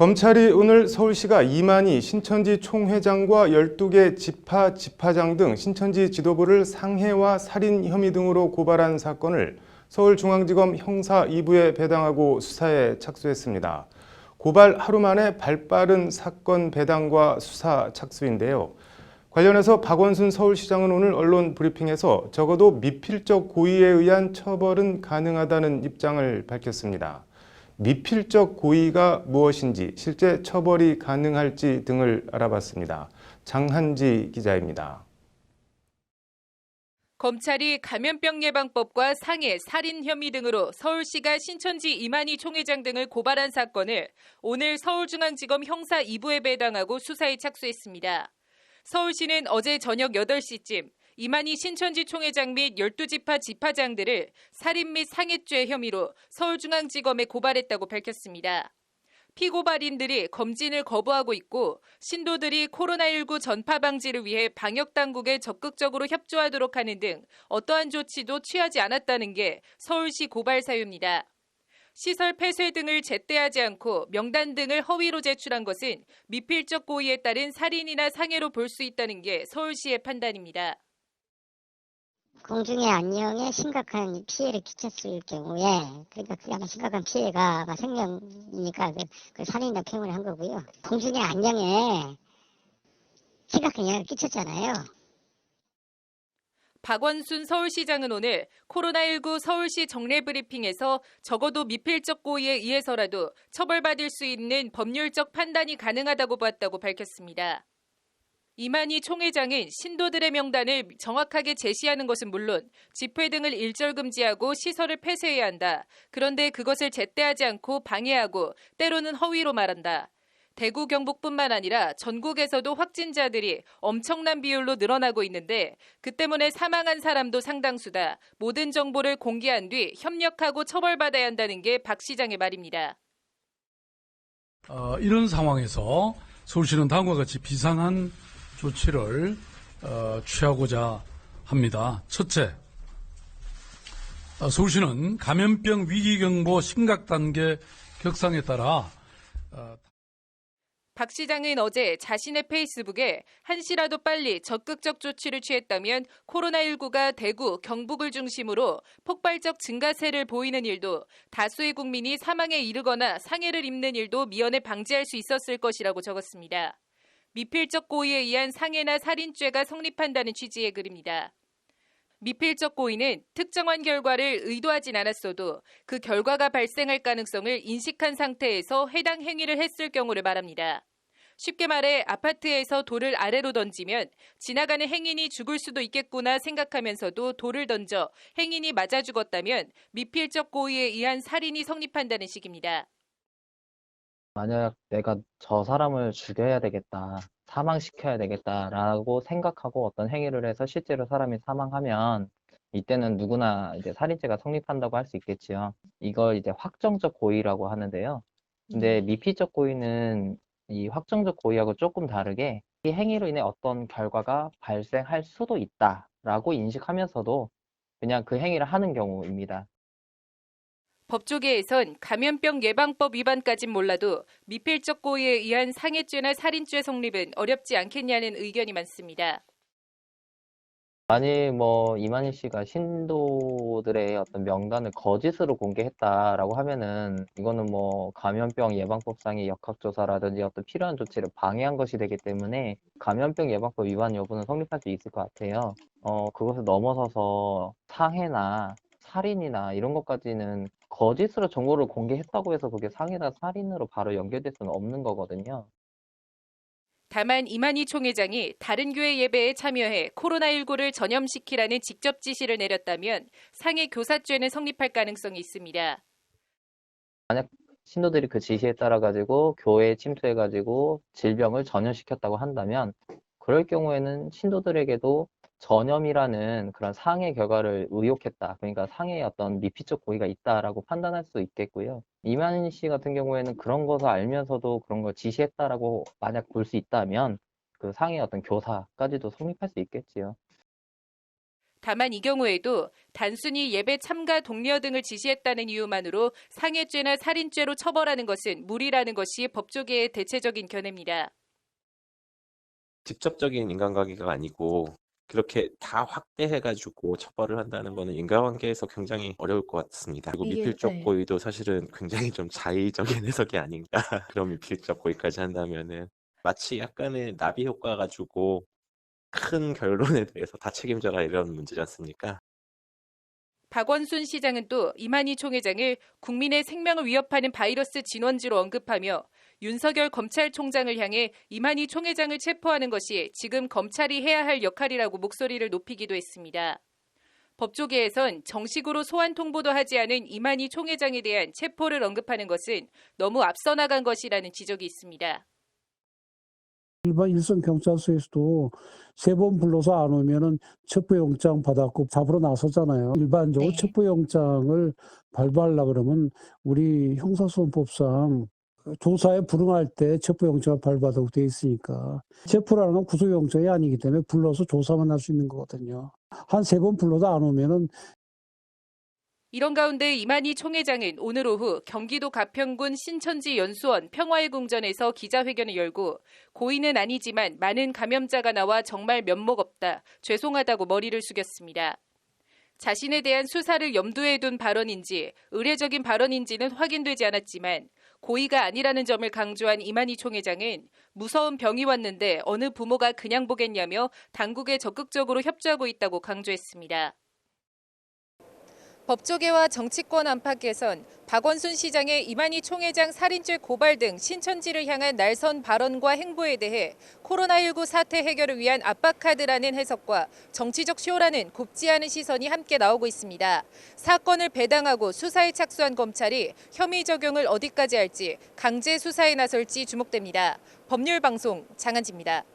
검찰이 오늘 서울시가 이만희 신천지 총회장과 12개 지파장 등 신천지 지도부를 상해와 살인 혐의 등으로 고발한 사건을 서울중앙지검 형사 2부에 배당하고 수사에 착수했습니다. 고발 하루 만에 발빠른 사건 배당과 수사 착수인데요. 관련해서 박원순 서울시장은 오늘 언론 브리핑에서 적어도 미필적 고의에 의한 처벌은 가능하다는 입장을 밝혔습니다. 미필적 고의가 무엇인지, 실제 처벌이 가능할지 등을 알아봤습니다. 장한지 기자입니다. 검찰이 감염병 예방법과 상해, 살인 혐의 등으로 서울시가 신천지 이만희 총회장 등을 고발한 사건을 오늘 서울중앙지검 형사 2부에 배당하고 수사에 착수했습니다. 서울시는 어제 저녁 8시쯤 이만희 신천지 총회장 및 12지파 지파장들을 살인 및 상해죄 혐의로 서울중앙지검에 고발했다고 밝혔습니다. 피고발인들이 검진을 거부하고 있고 신도들이 코로나19 전파 방지를 위해 방역당국에 적극적으로 협조하도록 하는 등 어떠한 조치도 취하지 않았다는 게 서울시 고발 사유입니다. 시설 폐쇄 등을 제때하지 않고 명단 등을 허위로 제출한 것은 미필적 고의에 따른 살인이나 상해로 볼 수 있다는 게 서울시의 판단입니다. 공중의 안녕에 심각한 피해를 끼쳤을 경우에, 그러니까 그게 아마 심각한 피해가 아마 생명이니까 그 살인이나 폐문을 한 거고요. 공중의 안녕에 심각한 영향을 끼쳤잖아요. 박원순 서울시장은 오늘 코로나19 서울시 정례 브리핑에서 적어도 미필적 고의에 의해서라도 처벌받을 수 있는 법률적 판단이 가능하다고 봤다고 밝혔습니다. 이만희 총회장은 신도들의 명단을 정확하게 제시하는 것은 물론 집회 등을 일절 금지하고 시설을 폐쇄해야 한다. 그런데 그것을 제때하지 않고 방해하고 때로는 허위로 말한다. 대구 경북뿐만 아니라 전국에서도 확진자들이 엄청난 비율로 늘어나고 있는데 그 때문에 사망한 사람도 상당수다. 모든 정보를 공개한 뒤 협력하고 처벌받아야 한다는 게 박 시장의 말입니다. 이런 상황에서 서울시는 다음과 같이 비상한 조치를 취하고자 합니다. 첫째, 서울시는 감염병 위기경보 심각단계 격상에 따라 박 시장은 어제 자신의 페이스북에 한시라도 빨리 적극적 조치를 취했다면 코로나19가 대구, 경북을 중심으로 폭발적 증가세를 보이는 일도 다수의 국민이 사망에 이르거나 상해를 입는 일도 미연에 방지할 수 있었을 것이라고 적었습니다. 미필적 고의에 의한 상해나 살인죄가 성립한다는 취지의 글입니다. 미필적 고의는 특정한 결과를 의도하진 않았어도 그 결과가 발생할 가능성을 인식한 상태에서 해당 행위를 했을 경우를 말합니다. 쉽게 말해 아파트에서 돌을 아래로 던지면 지나가는 행인이 죽을 수도 있겠구나 생각하면서도 돌을 던져 행인이 맞아 죽었다면 미필적 고의에 의한 살인이 성립한다는 식입니다. 만약 내가 저 사람을 죽여야 되겠다, 사망시켜야 되겠다라고 생각하고 어떤 행위를 해서 실제로 사람이 사망하면 이때는 누구나 이제 살인죄가 성립한다고 할 수 있겠지요. 이걸 이제 확정적 고의라고 하는데요. 근데 미필적 고의는 이 확정적 고의하고 조금 다르게 이 행위로 인해 어떤 결과가 발생할 수도 있다라고 인식하면서도 그냥 그 행위를 하는 경우입니다. 법조계에선 감염병 예방법 위반까진 몰라도 미필적 고의에 의한 상해죄나 살인죄 성립은 어렵지 않겠냐는 의견이 많습니다. 만일 이만희 씨가 신도들의 어떤 명단을 거짓으로 공개했다라고 하면은 이거는 감염병 예방법상의 역학조사라든지 어떤 필요한 조치를 방해한 것이 되기 때문에 감염병 예방법 위반 여부는 성립할 수 있을 것 같아요. 그것을 넘어서서 상해나 살인이나 이런 것까지는 거짓으로 정보를 공개했다고 해서 그게 상해나 살인으로 바로 연결될 수는 없는 거거든요. 다만 이만희 총회장이 다른 교회 예배에 참여해 코로나19를 전염시키라는 직접 지시를 내렸다면 상해 교사죄는 성립할 가능성이 있습니다. 만약 신도들이 그 지시에 따라 가지고 교회에 침투해 가지고 질병을 전염시켰다고 한다면 그럴 경우에는 신도들에게도 전염이라는 그런 상해 결과를 의혹했다. 그러니까 상해의 어떤 미필적 고의가 있다라고 판단할 수 있겠고요. 이만희 씨 같은 경우에는 그런 것을 알면서도 그런 걸 지시했다라고 만약 볼 수 있다면 그 상해의 어떤 교사까지도 성립할 수 있겠지요. 다만 이 경우에도 단순히 예배 참가 독려 등을 지시했다는 이유만으로 상해죄나 살인죄로 처벌하는 것은 무리라는 것이 법조계의 대체적인 견해입니다. 직접적인 인간관계가 아니고 그렇게 다 확대해가지고 처벌을 한다는 거는 인간관계에서 굉장히 어려울 것 같습니다. 그리고 미필적 고의도 사실은 굉장히 좀 자의적인 해석이 아닌가. 그런 미필적 고의까지 한다면은 마치 약간의 나비 효과 가지고 큰 결론에 대해서 다 책임져라 이런 문제지 않습니까? 박원순 시장은 또 이만희 총회장을 국민의 생명을 위협하는 바이러스 진원지로 언급하며 윤석열 검찰총장을 향해 이만희 총회장을 체포하는 것이 지금 검찰이 해야 할 역할이라고 목소리를 높이기도 했습니다. 법조계에선 정식으로 소환 통보도 하지 않은 이만희 총회장에 대한 체포를 언급하는 것은 너무 앞서 나간 것이라는 지적이 있습니다. 일반 일선 경찰서에서도 3번 불러서 안 오면은 첩보영장 받았고 잡으러 나서잖아요. 일반적으로 첩보영장을 발부하려고 그러면 우리 형사소송법상 조사에 불응할 때 첩보영장을 발부하도록 되어 있으니까 체포라는 건 구속영장이 아니기 때문에 불러서 조사만 할 수 있는 거거든요. 한 3번 불러도 안 오면은 이런 가운데 이만희 총회장은 오늘 오후 경기도 가평군 신천지 연수원 평화의 궁전에서 기자회견을 열고 고의는 아니지만 많은 감염자가 나와 정말 면목 없다, 죄송하다고 머리를 숙였습니다. 자신에 대한 수사를 염두에 둔 발언인지 의례적인 발언인지는 확인되지 않았지만 고의가 아니라는 점을 강조한 이만희 총회장은 무서운 병이 왔는데 어느 부모가 그냥 보겠냐며 당국에 적극적으로 협조하고 있다고 강조했습니다. 법조계와 정치권 안팎에선 박원순 시장의 이만희 총회장 살인죄 고발 등 신천지를 향한 날선 발언과 행보에 대해 코로나19 사태 해결을 위한 압박카드라는 해석과 정치적 쇼라는 곱지 않은 시선이 함께 나오고 있습니다. 사건을 배당하고 수사에 착수한 검찰이 혐의 적용을 어디까지 할지 강제 수사에 나설지 주목됩니다. 법률방송 장한지입니다.